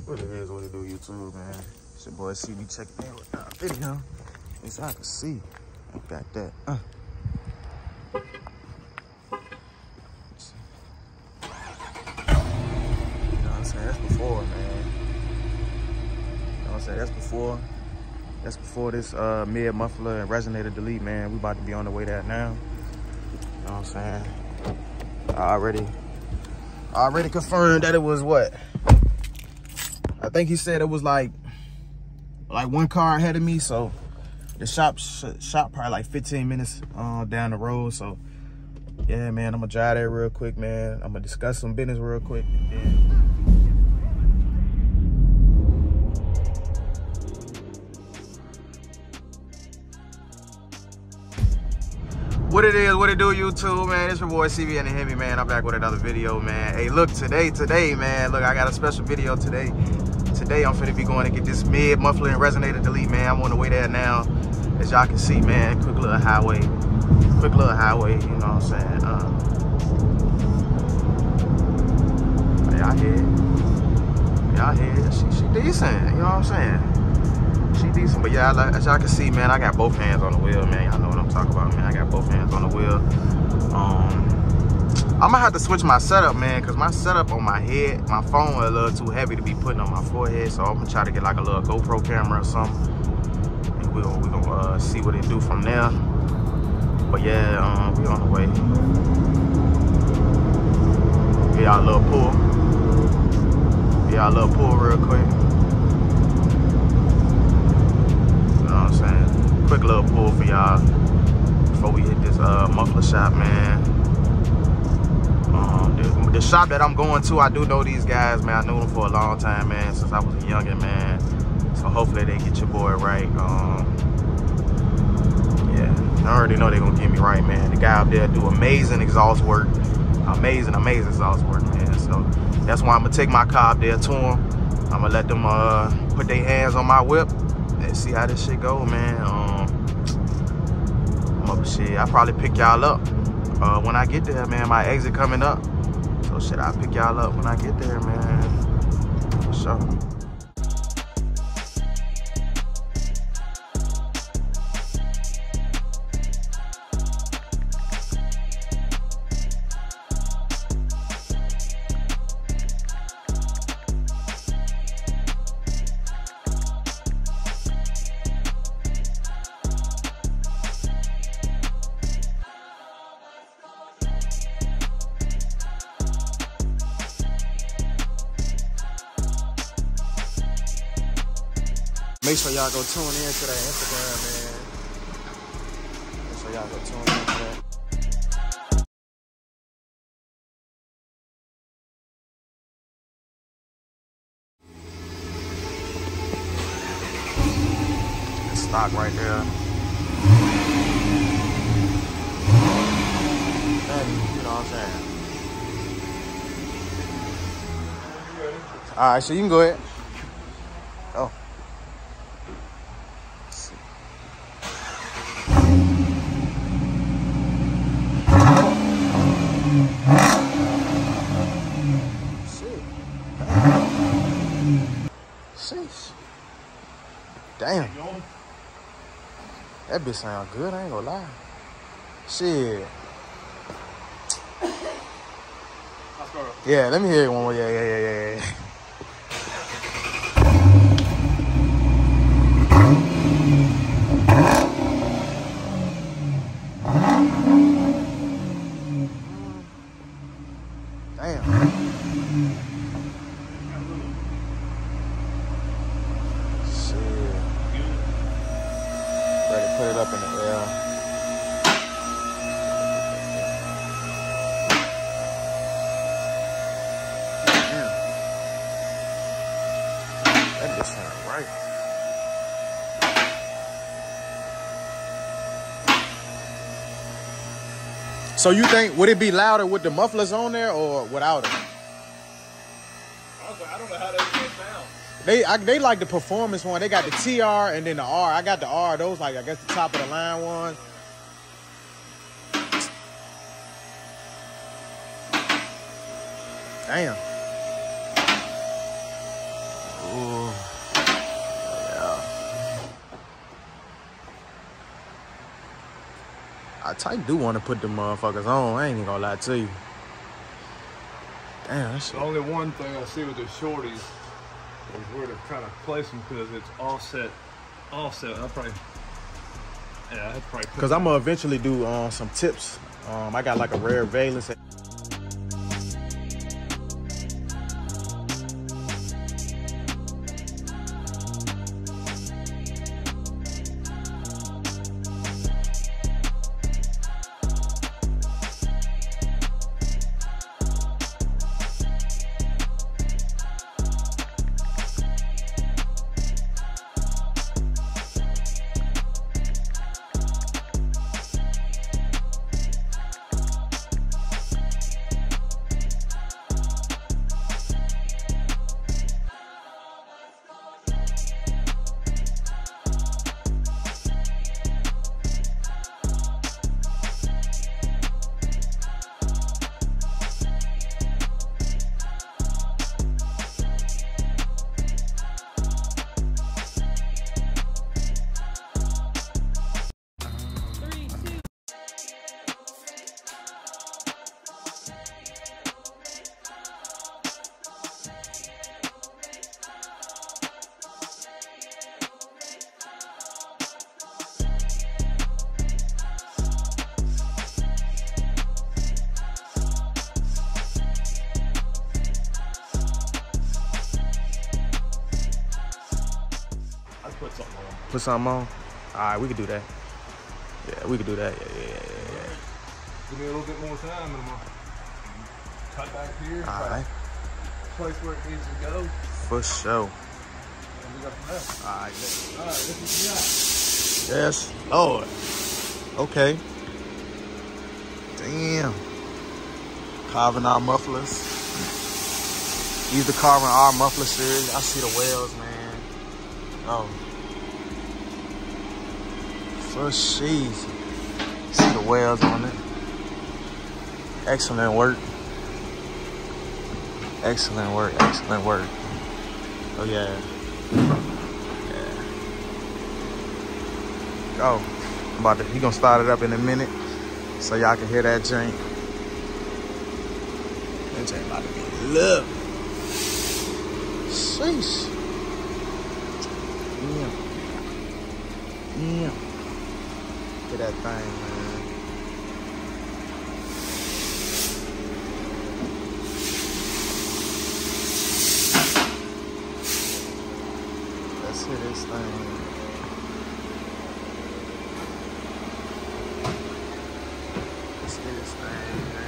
What it is, what it do, YouTube, man. It's your boy CB checking in with that video. At least I can see. Ain't got that. You know what I'm saying? That's before, man. You know what I'm saying? That's before this mid muffler and resonator delete, man. We about to be on the way there now. You know what I'm saying? I already confirmed that it was what? I think he said it was like one car ahead of me, so the shop probably like 15 minutes down the road. So yeah, man, I'm gonna drive there real quick, man. I'm gonna discuss some business real quick, and then what it is, what it do, YouTube, man. It's your boy CB and the Hemi, man. I'm back with another video, man. Hey, look, today, man. Look, I got a special video today. Today, I'm finna be going to get this mid muffler and resonator delete, man. I'm on the way there now. As y'all can see, man, quick little highway, you know what I'm saying? Y'all hear? She decent, you know what I'm saying? She decent, but yeah, as y'all can see, man, I got both hands on the wheel, man. Y'all know what I'm talking about, man. I got both hands on the wheel. I'm gonna have to switch my setup, man, because my setup on my head, my phone is a little too heavy to be putting on my forehead, so I'm gonna try to get like a little GoPro camera or something, and we're gonna see what it do from there. But yeah, we on the way. Get y'all a little pull real quick. You know what I'm saying? Quick little pull for y'all before we hit this muffler shop, man. The shop that I'm going to, I do know these guys, man. I knew them for a long time, man, since I was a youngin', man. So hopefully they get your boy right. Yeah, I already know they're gonna get me right, man. The guy up there do amazing exhaust work. Amazing exhaust work, man. So that's why I'm gonna take my car up there to them. I'm gonna let them put their hands on my whip and see how this shit go, man. Shit, I'll probably pick y'all up when I get there, man. My exit coming up. So shit, I'll pick y'all up when I get there, man. For sure. Make sure y'all go tune in to that Instagram, man. Make sure y'all go tune in to that. It's stock right there. And, you know what I'm saying? All right, so you can go ahead. Oh. Sheesh. Damn. That bitch sound good, I ain't gonna lie. Shit. Yeah, let me hear it one more. Yeah. Damn. Put it up in the air. Damn. That just sound right. So you think, would it be louder with the mufflers on there or without it? I don't know how that sound. They like the performance one. They got the TR and then the R. I got the R. Those like, I guess, the top of the line one. Damn. Ooh. Yeah. I type do want to put the motherfuckers on. I ain't even gonna lie to you. Damn, that's the only one thing I see with the shorties is where to kind of place them because it's offset. I'll probably, yeah, I'd probably. Because I'm gonna eventually do some tips. I got like a rare valence. Put something on? Alright, we could do that. Yeah, we could do that. Yeah. Give me a little bit more time and I'm gonna cut back here. Alright. Place where it needs to go. For sure. And we got from there. Alright, this is that. yes, Lord. Okay. Damn. Carving our mufflers. These the Carving our muffler series. I see the whales, man. Oh. For sheesh. See the whales on it. Excellent work. Excellent work. Excellent work. Oh yeah. Oh, he gonna start it up in a minute, so y'all can hear that jank. That jank about to be lovely. Sheesh. Yeah. Look at that thing, man. Let's hit this thing. Let's hit this thing, man.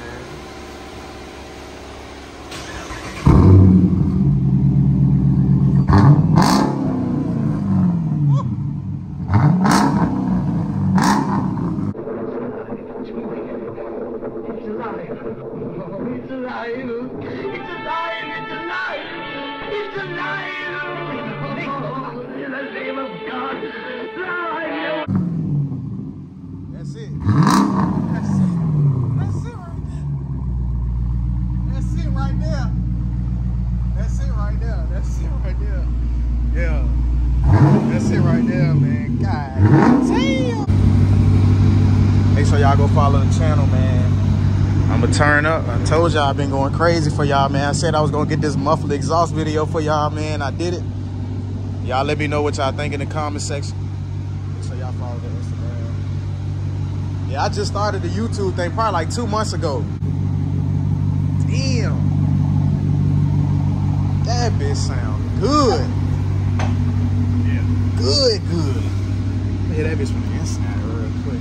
Y'all go follow the channel, man. I'ma turn up. I told y'all I've been going crazy for y'all, man. I said I was gonna get this muffled exhaust video for y'all, man. I did it. Y'all let me know what y'all think in the comment section. So y'all follow the Instagram. Yeah, I just started the YouTube thing probably like 2 months ago. Damn. That bitch sound good. Yeah. Good. Let me hear that bitch from the inside real quick.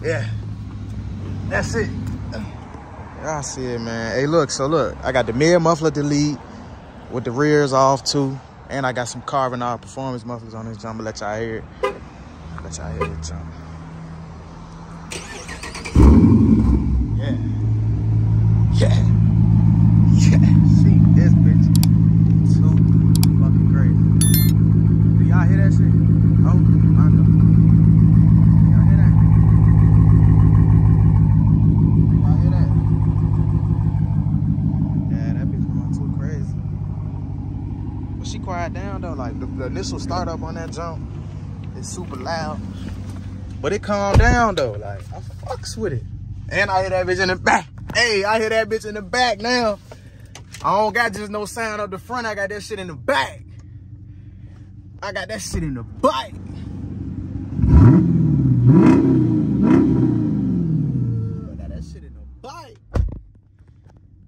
Yeah, that's it. I see it, man. Hey, look, I got the mid muffler delete with the rears off too, and I got some Carving Our performance mufflers on this jump. Let y'all hear it. Let y'all hear it jump. Yeah. See this bitch too fucking crazy. Do y'all hear that shit? Oh, I know. Y'all hear that? Like the initial startup on that jump is super loud. But it calmed down though. Like I fucks with it. And I hear that bitch in the back. Hey, I hear that bitch in the back now. I don't got just no sound up the front. I got that shit in the back. I got that shit in the back. I got that shit in the back.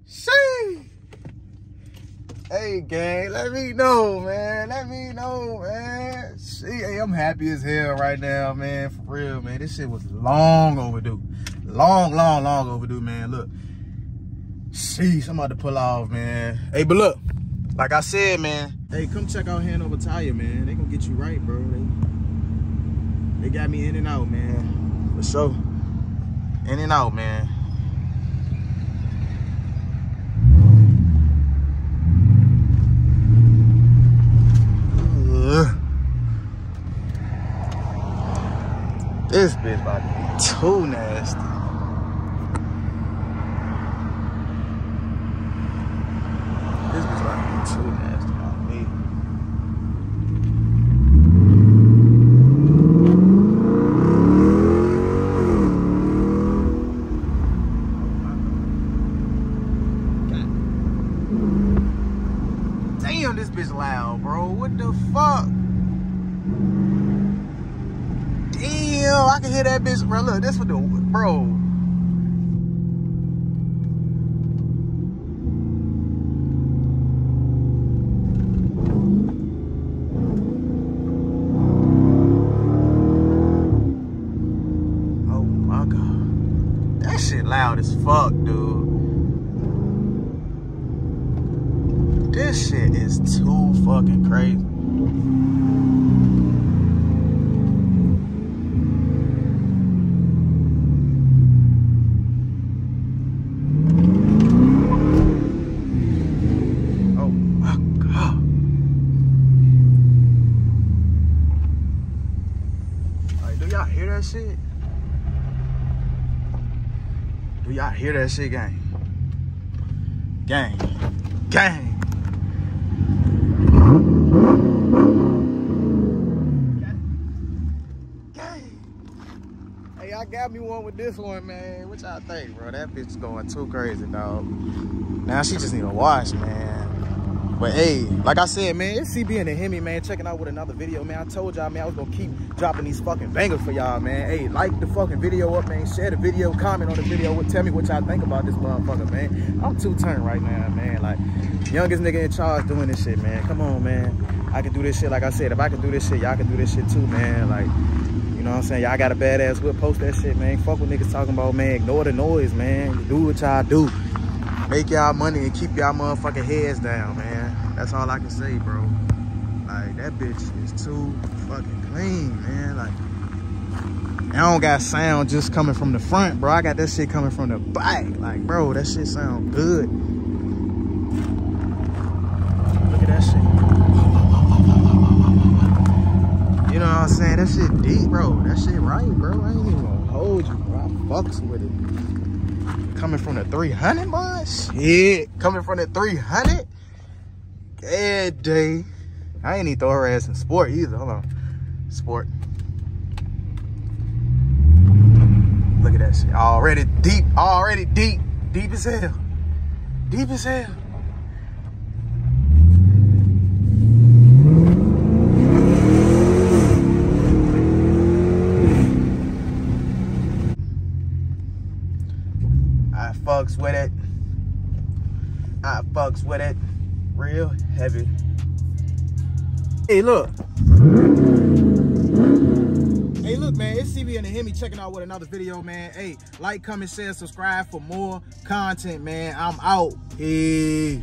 See? Hey, gang, let me know, man. Let me know, man. See, hey, I'm happy as hell right now, man. For real, man. This shit was long overdue. Long overdue, man. Look. Sheesh, I'm about to pull off, man. Hey, but look, like I said, man, hey, come check out Hanover Tire, man. They gonna get you right, bro. They got me in and out, man. For sure. In and out, man. This bitch about to be too nasty. This bitch about to be too nasty on me. Damn, this bitch loud, bro. What the fuck? Damn, I can hear that bitch, bro. Look, this for the, bro. Oh my God. That shit loud as fuck, dude. This shit is too fucking crazy. Shit. Do y'all hear that shit, gang? Gang. Gang. Gang. Hey, y'all got me one with this one, man. What y'all think, bro? That bitch going too crazy, dog. Now she just need a wash, man. But hey, like I said, man, it's CB and the Hemi, man, checking out with another video, man. I told y'all, man, I was gonna keep dropping these fucking bangers for y'all, man. Hey, like the fucking video up, man. Share the video, comment on the video. Tell me what y'all think about this motherfucker, man. I'm turned right now, man. Like, youngest nigga in charge doing this shit, man. Come on, man. I can do this shit, like I said. If I can do this shit, y'all can do this shit too, man. Like, you know what I'm saying? Y'all got a badass whip, post that shit, man. Fuck what niggas talking about, man. Ignore the noise, man. Do what y'all do. Make y'all money and keep y'all motherfucking heads down, man. That's all I can say, bro. Like, that bitch is too fucking clean, man. Like, I don't got sound just coming from the front, bro. I got that shit coming from the back. Like, bro, that shit sound good. Look at that shit. You know what I'm saying? That shit deep, bro. That shit right, bro. I ain't even gonna hold you, bro. I fucks with it. Coming from the 300, boy? Shit. Coming from the 300? Good day. I ain't even throw her ass in sport either. Hold on. Sport. Look at that shit. Already deep. Already deep. Deep as hell. Deep as hell. I fucks with it. I fucks with it. Real heavy. Hey, look. Hey, look, man. It's CB and the Hemi checking out with another video, man. Hey, like, comment, share, subscribe for more content, man. I'm out. Peace.